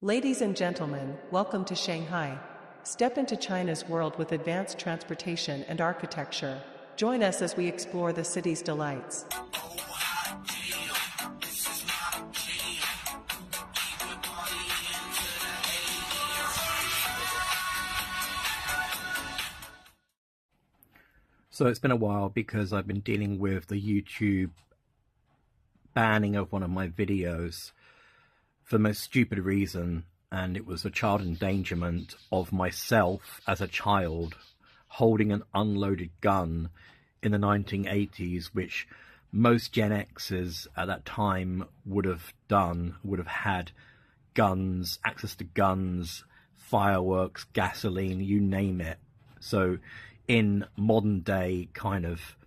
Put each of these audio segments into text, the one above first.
Ladies and gentlemen, welcome to Shanghai. Step into China's world with advanced transportation and architecture. Join us as we explore the city's delights. So it's been a while because I've been dealing with the YouTube banning of one of my videos for the most stupid reason, and it was a child endangerment of myself as a child holding an unloaded gun in the 1980s, which most Gen Xers at that time would have done, would have had guns, access to guns, fireworks, gasoline, you name it. So in modern day kind of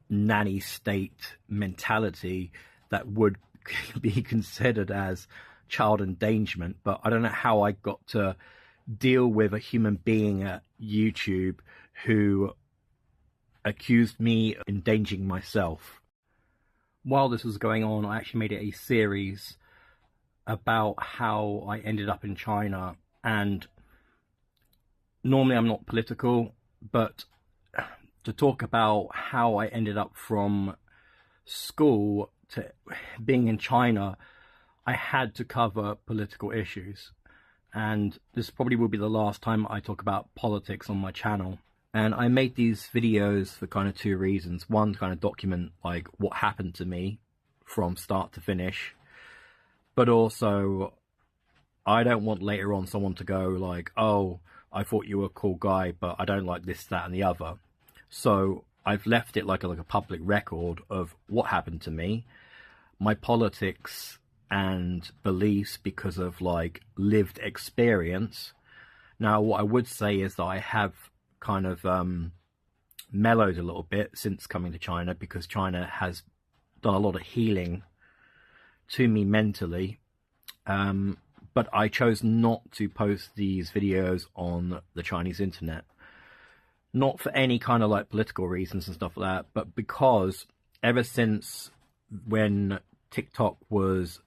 nanny state mentality, that would be considered as child endangerment. But I don't know how I got to deal with a human being at YouTube who accused me of endangering myself. While this was going on, I actually made it a series about how I ended up in China, and normally I'm not political, but to talk about how I ended up from school to being in China, I had to cover political issues. And this probably will be the last time I talk about politics on my channel. And I made these videos for kind of two reasons. One, to kind of document like what happened to me from start to finish. But also, I don't want later on someone to go like, oh, I thought you were a cool guy, but I don't like this, that, and the other. So I've left it like a public record of what happened to me, my politics and beliefs because of like lived experience. Now, what I would say is that I have kind of mellowed a little bit since coming to China, because China has done a lot of healing to me mentally. But I chose not to post these videos on the Chinese internet. Not for any kind of like political reasons and stuff like that, but because ever since when TikTok was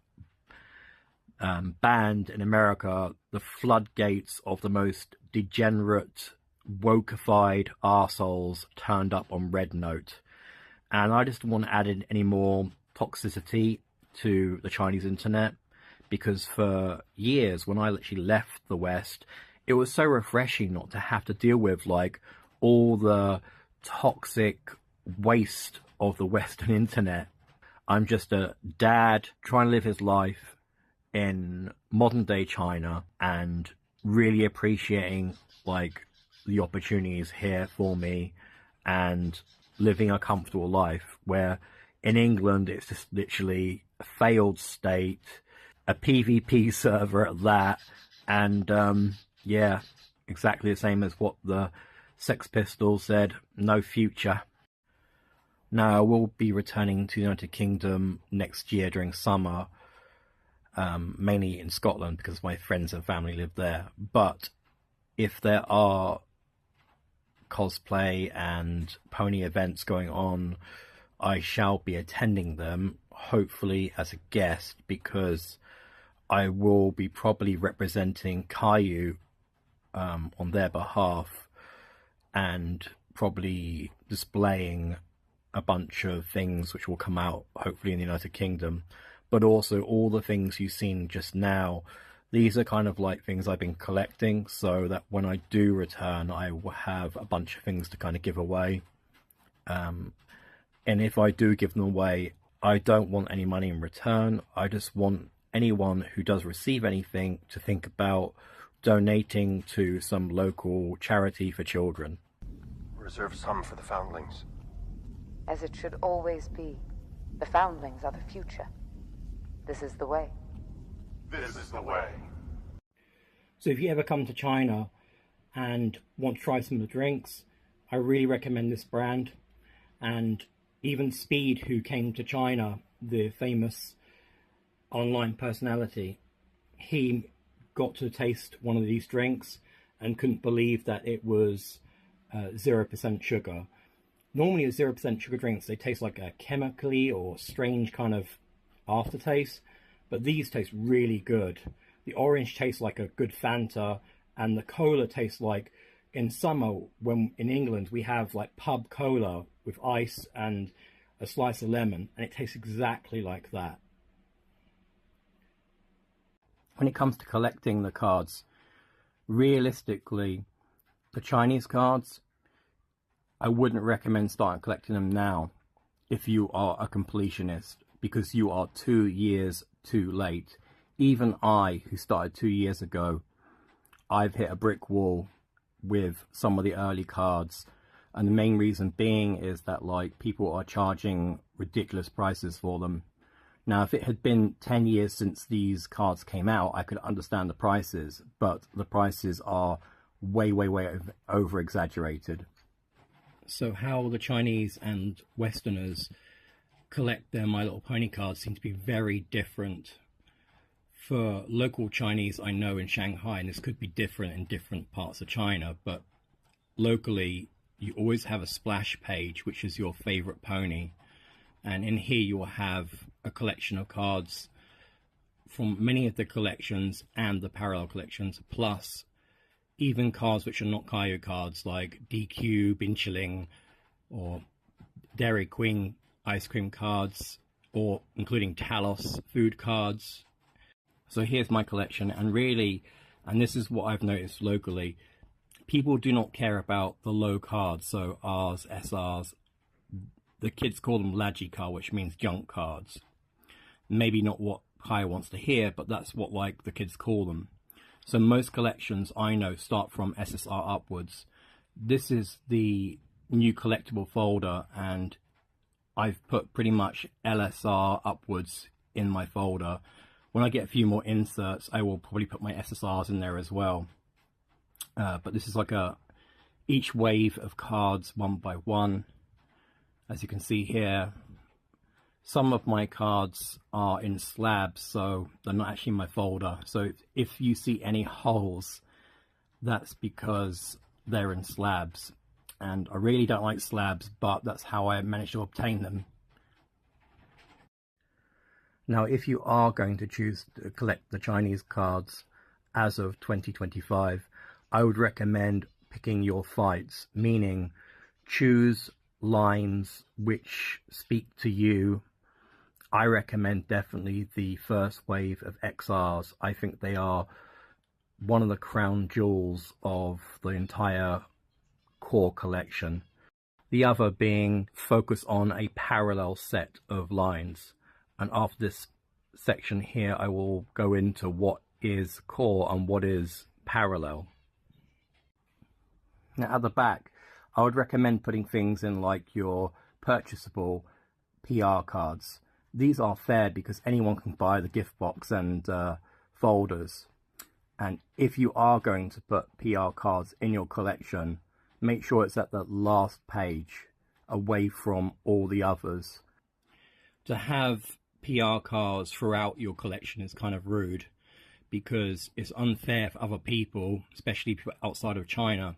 banned in America, the floodgates of the most degenerate, wokeified arseholes turned up on Red Note. And I just don't want to add in any more toxicity to the Chinese internet, because for years when I literally left the West, it was so refreshing not to have to deal with like all the toxic waste of the Western internet. I'm just a dad trying to live his life in modern day China and really appreciating like the opportunities here for me and living a comfortable life, where in England it's just literally a failed state, a PvP server at that, and yeah, exactly the same as what the Sex Pistols said, no future. Now, I will be returning to the United Kingdom next year during summer, mainly in Scotland because my friends and family live there. But if there are cosplay and pony events going on, I shall be attending them, hopefully as a guest, because I will be probably representing Kayou on their behalf, and probably displaying a bunch of things which will come out hopefully in the United Kingdom. But also all the things you've seen just now, these are kind of like things I've been collecting, so that when I do return I will have a bunch of things to kind of give away. And if I do give them away, I don't want any money in return. I just want anyone who does receive anything to think about donating to some local charity for children. Reserve some for the foundlings. As it should always be. The foundlings are the future. This is the way. This is the way. So if you ever come to China and want to try some of the drinks, I really recommend this brand. And even Speed, who came to China, the famous online personality, he got to taste one of these drinks and couldn't believe that it was 0% sugar. Normally with 0% sugar drinks, they taste like a chemically or strange kind of aftertaste, but these taste really good. the orange tastes like a good Fanta, and the cola tastes like, in summer, when in England we have like pub cola with ice and a slice of lemon, and it tastes exactly like that. When it comes to collecting the cards, realistically, the Chinese cards, I wouldn't recommend starting collecting them now if you are a completionist, because you are 2 years too late. Even I, who started 2 years ago, I've hit a brick wall with some of the early cards, and the main reason being is that like people are charging ridiculous prices for them. Now, if it had been 10 years since these cards came out, I could understand the prices, but the prices are way over exaggerated. So how the Chinese and Westerners collect their My Little Pony cards seem to be very different. For local Chinese I know in Shanghai, and this could be different in different parts of China, but locally you always have a splash page, which is your favorite pony, and in here you will have a collection of cards from many of the collections and the parallel collections, plus even cards which are not kayou cards like DQ, Binchiling, or Dairy Queen ice cream cards, or including Talos food cards. So here's my collection, and really, and this is what I've noticed locally, people do not care about the low cards, so Rs, SRs. The kids call them Laji card, which means junk cards. Maybe not what Kai wants to hear, but that's what like the kids call them. So most collections I know start from SSR upwards. This is the new collectible folder, and I've put pretty much LSR upwards in my folder. When I get a few more inserts, I will probably put my SSRs in there as well. But this is like each wave of cards one by one. As you can see here, some of my cards are in slabs, so they're not actually in my folder. So if you see any holes, that's because they're in slabs. And I really don't like slabs, but that's how I managed to obtain them. Now, if you are going to choose to collect the Chinese cards as of 2025, I would recommend picking your fights, meaning choose lines which speak to you. I recommend definitely the first wave of XRs. I think they are one of the crown jewels of the entire core collection. The other being focus on a parallel set of lines. And after this section here, I will go into what is core and what is parallel. Now at the back, I would recommend putting things in like your purchasable PR cards. These are fair because anyone can buy the gift box and folders. And if you are going to put PR cards in your collection, make sure it's at the last page, away from all the others. To have PR cards throughout your collection is kind of rude, because it's unfair for other people, especially people outside of China,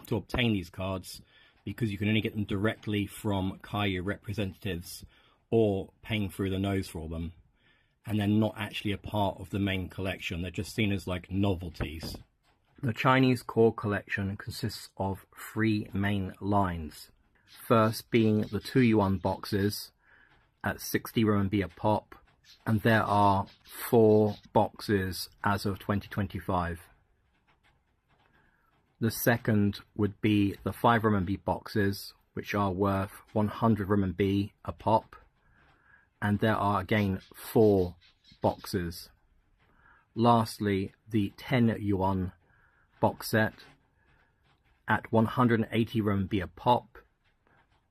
to obtain these cards, because you can only get them directly from kayou representatives or paying through the nose for them, and they're not actually a part of the main collection. They're just seen as like novelties. The Chinese core collection consists of 3 main lines. First being the 2 yuan boxes at 60 RMB a pop, and there are 4 boxes as of 2025. The second would be the 5 RMB boxes, which are worth 100 RMB a pop, and there are again 4 boxes. Lastly, the 10 yuan box set at 180 RMB a pop,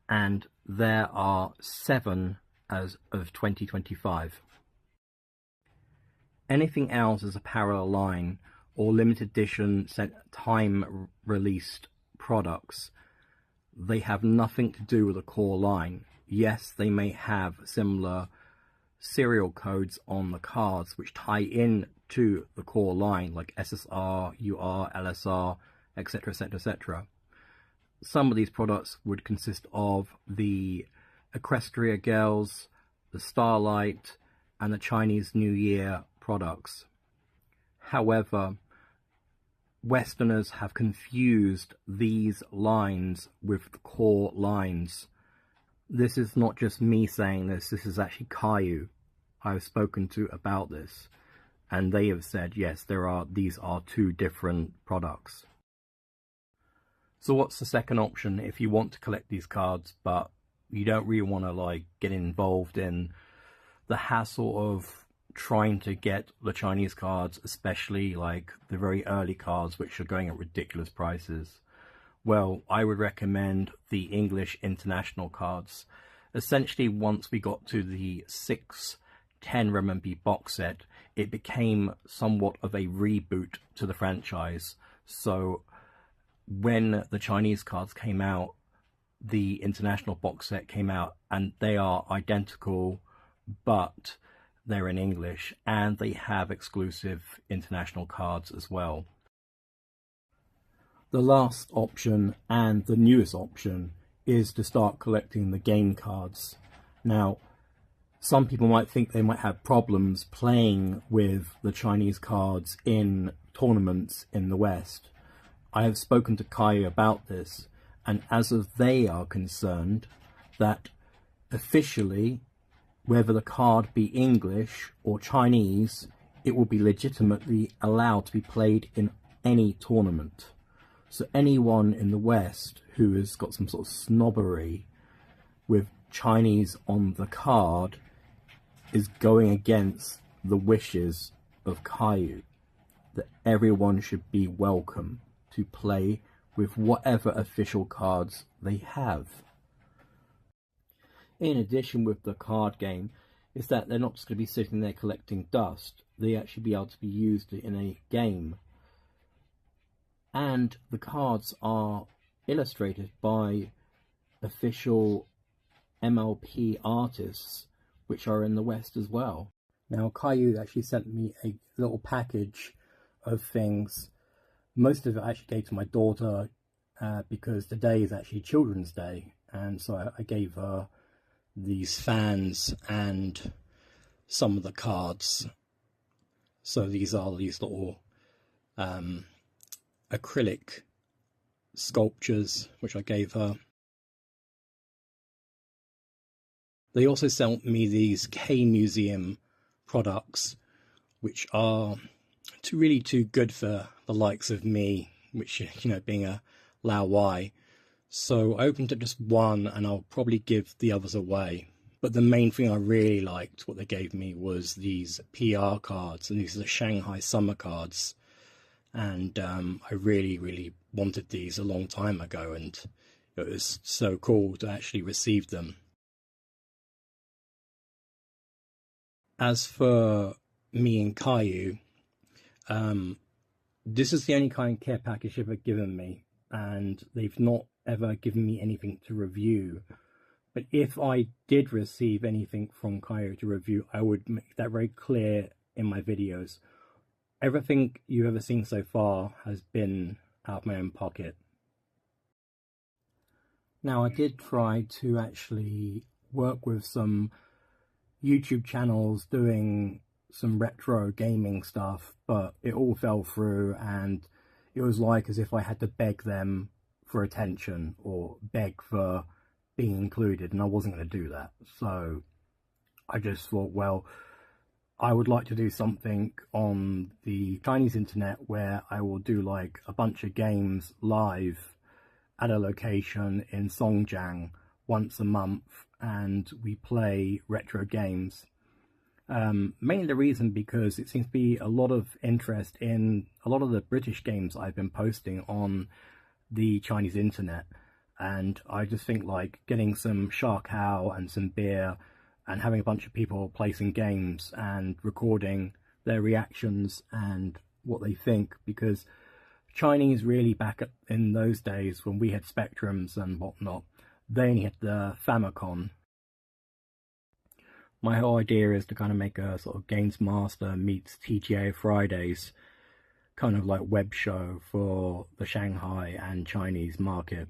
and there are 7 as of 2025. Anything else is a parallel line or limited edition time released products. They have nothing to do with the core line. Yes, they may have similar serial codes on the cards which tie in to the core line, like SSR, UR, LSR, etc, etc, etc. Some of these products would consist of the Equestria Girls, the Starlight, and the Chinese New Year products. However, Westerners have confused these lines with the core lines. This is not just me saying this is actually Kayou I've spoken to about this, and they have said yes, these are two different products. So what's the second option if you want to collect these cards but you don't really want to like get involved in the hassle of trying to get the Chinese cards, especially like the very early cards which are going at ridiculous prices? Well, I would recommend the English international cards. Essentially, once we got to the 610 RMB box set, it became somewhat of a reboot to the franchise. So when the Chinese cards came out, the international box set came out, and they are identical, but they're in English, and they have exclusive international cards as well. The last option, and the newest option, is to start collecting the game cards. Now, some people might think they might have problems playing with the Chinese cards in tournaments in the West. I have spoken to Kayou about this, and as of they are concerned, that officially, whether the card be English or Chinese, it will be legitimately allowed to be played in any tournament. So anyone in the West who has got some sort of snobbery with Chinese on the card is going against the wishes of Kayou, that everyone should be welcome to play with whatever official cards they have. In addition with the card game, is that they're not just going to be sitting there collecting dust, they actually be able to be used in a game. And the cards are illustrated by official MLP artists, which are in the West as well. Now, Kayou actually sent me a little package of things. Most of it I actually gave to my daughter because today is actually Children's Day, and so I gave her these fans and some of the cards. So these are these little acrylic sculptures which I gave her. They also sent me these K Museum products, which are really too good for the likes of me, which, you know, being a Lao Wai. So I opened up just one, and I'll probably give the others away. But the main thing I really liked, what they gave me, was these PR cards, and these are the Shanghai summer cards. And I really wanted these a long time ago, and it was so cool to actually receive them. As for me and Kayou, this is the only kind of care package they've ever given me, and they've not ever given me anything to review. But if I did receive anything from Kayou to review, I would make that very clear in my videos. Everything you've ever seen so far has been out of my own pocket. Now, I did try to actually work with some YouTube channels doing some retro gaming stuff, but it all fell through, and it was like as if I had to beg them for attention or beg for being included, and I wasn't going to do that. So I just thought, well, I would like to do something on the Chinese internet where I will do like a bunch of games live at a location in Songjiang once a month, and we play retro games. Mainly the reason because it seems to be a lot of interest in a lot of the British games I've been posting on the Chinese internet, and I just think like getting some Xiaohongshu and some beer and having a bunch of people play some games and recording their reactions and what they think, because Chinese really back in those days when we had Spectrums and whatnot, they only had the Famicom. My whole idea is to kind of make a sort of Games Master meets TGA Fridays kind of like web show for the Shanghai and Chinese market.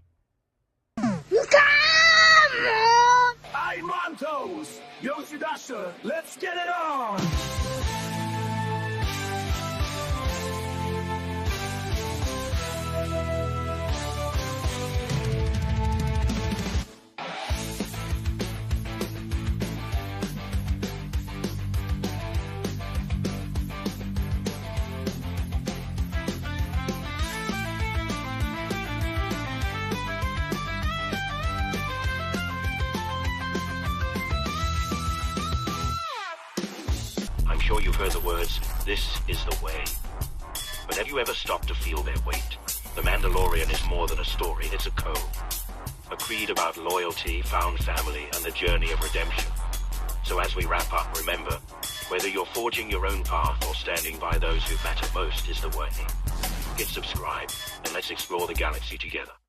HeiManTou! 有序大社 let's get it on! sure you've heard the words, "This is the way." But have you ever stopped to feel their weight? The Mandalorian is more than a story, it's a code. A creed about loyalty, found family, and the journey of redemption. So as we wrap up, remember, whether you're forging your own path or standing by those who matter most is the way. Hit subscribe, and let's explore the galaxy together.